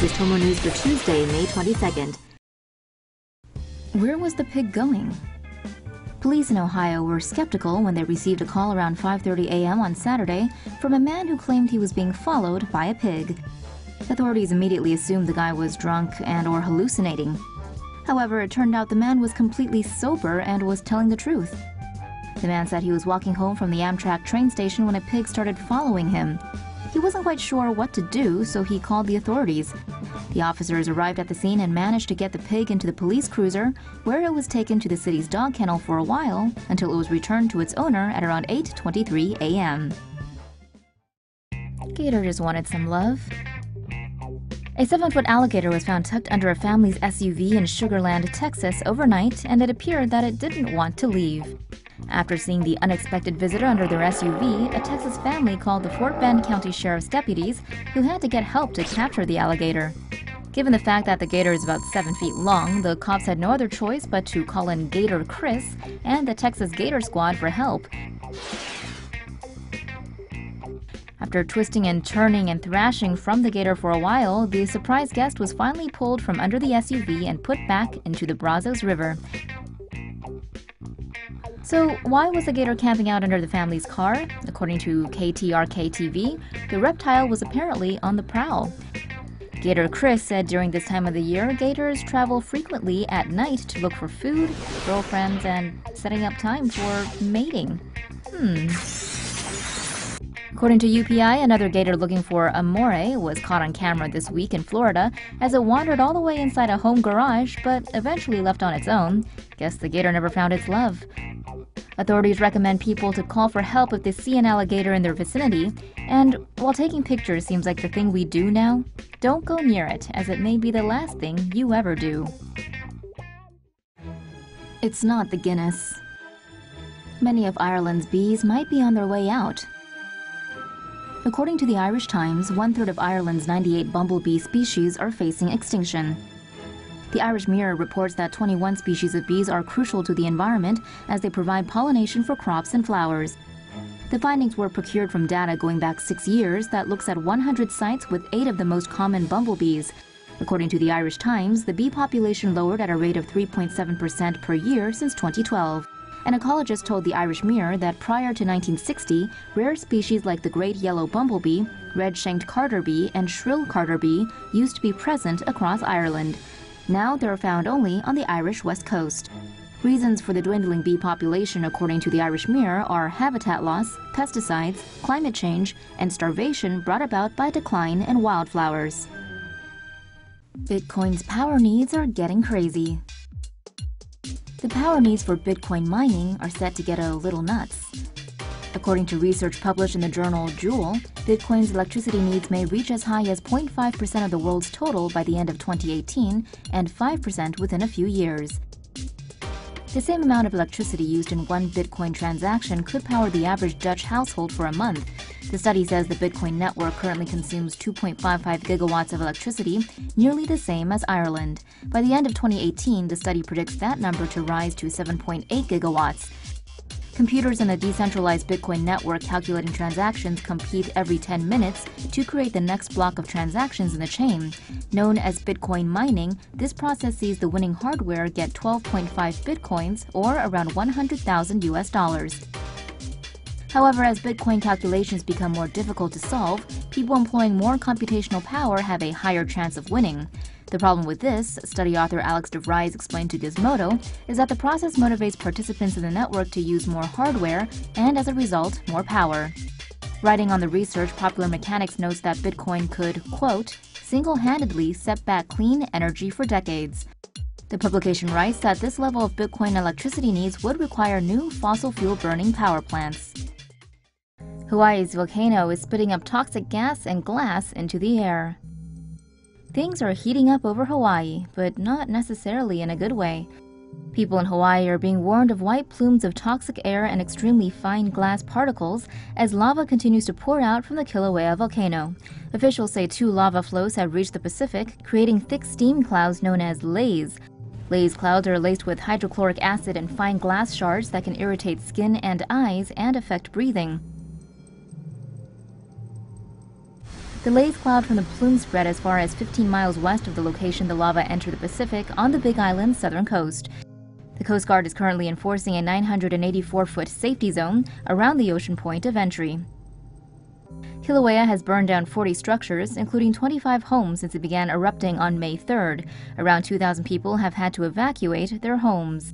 This is Tomo News for Tuesday, May 22nd. Where was the pig going? Police in Ohio were skeptical when they received a call around 5:30 a.m. on Saturday from a man who claimed he was being followed by a pig. Authorities immediately assumed the guy was drunk and/or hallucinating. However, it turned out the man was completely sober and was telling the truth. The man said he was walking home from the Amtrak train station when a pig started following him. He wasn't quite sure what to do, so he called the authorities. The officers arrived at the scene and managed to get the pig into the police cruiser, where it was taken to the city's dog kennel for a while until it was returned to its owner at around 8:23 a.m. Gator just wanted some love. A 7-foot alligator was found tucked under a family's SUV in Sugar Land, Texas overnight, and it appeared that it didn't want to leave. After seeing the unexpected visitor under their SUV, a Texas family called the Fort Bend County Sheriff's deputies, who had to get help to capture the alligator. Given the fact that the gator is about 7 feet long, the cops had no other choice but to call in Gator Chris and the Texas Gator Squad for help. After twisting and turning and thrashing from the gator for a while, the surprise guest was finally pulled from under the SUV and put back into the Brazos River. So, why was the gator camping out under the family's car? According to KTRK-TV, the reptile was apparently on the prowl. Gator Chris said during this time of the year, gators travel frequently at night to look for food, girlfriends, and setting up time for mating. According to UPI, another gator looking for a moray was caught on camera this week in Florida as it wandered all the way inside a home garage, but eventually left on its own. Guess the gator never found its love. Authorities recommend people to call for help if they see an alligator in their vicinity. And while taking pictures seems like the thing we do now, don't go near it, as it may be the last thing you ever do. It's not the Guinness. Many of Ireland's bees might be on their way out. According to the Irish Times, 1/3 of Ireland's 98 bumblebee species are facing extinction. The Irish Mirror reports that 21 species of bees are crucial to the environment as they provide pollination for crops and flowers. The findings were procured from data going back 6 years that looks at 100 sites with 8 of the most common bumblebees. According to the Irish Times, the bee population lowered at a rate of 3.7% per year since 2012. An ecologist told the Irish Mirror that prior to 1960, rare species like the great yellow bumblebee, red-shanked carder bee, and shrill carder bee used to be present across Ireland. Now they are found only on the Irish west coast. Reasons for the dwindling bee population, according to the Irish Mirror, are habitat loss, pesticides, climate change, and starvation brought about by decline in wildflowers. Bitcoin's power needs are getting crazy. The power needs for Bitcoin mining are set to get a little nuts. According to research published in the journal Joule, Bitcoin's electricity needs may reach as high as 0.5% of the world's total by the end of 2018 and 5% within a few years. The same amount of electricity used in one Bitcoin transaction could power the average Dutch household for a month. The study says the Bitcoin network currently consumes 2.55 gigawatts of electricity, nearly the same as Ireland. By the end of 2018, the study predicts that number to rise to 7.8 gigawatts. Computers in a decentralized Bitcoin network calculating transactions compete every 10 minutes to create the next block of transactions in the chain. Known as Bitcoin mining, this process sees the winning hardware get 12.5 Bitcoins, or around $100,000 US. However, as Bitcoin calculations become more difficult to solve, people employing more computational power have a higher chance of winning. The problem with this, study author Alex DeVries explained to Gizmodo, is that the process motivates participants in the network to use more hardware and, as a result, more power. Writing on the research, Popular Mechanics notes that Bitcoin could, quote, single-handedly set back clean energy for decades. The publication writes that this level of Bitcoin electricity needs would require new fossil fuel burning power plants. Hawaii's volcano is spitting up toxic gas and glass into the air. Things are heating up over Hawaii, but not necessarily in a good way. People in Hawaii are being warned of white plumes of toxic air and extremely fine glass particles as lava continues to pour out from the Kilauea volcano. Officials say 2 lava flows have reached the Pacific, creating thick steam clouds known as lays. Lays clouds are laced with hydrochloric acid and fine glass shards that can irritate skin and eyes and affect breathing. The lathe cloud from the plume spread as far as 15 miles west of the location the lava entered the Pacific on the Big Island's southern coast. The Coast Guard is currently enforcing a 984-foot safety zone around the ocean point of entry. Kilauea has burned down 40 structures, including 25 homes since it began erupting on May 3rd. Around 2,000 people have had to evacuate their homes.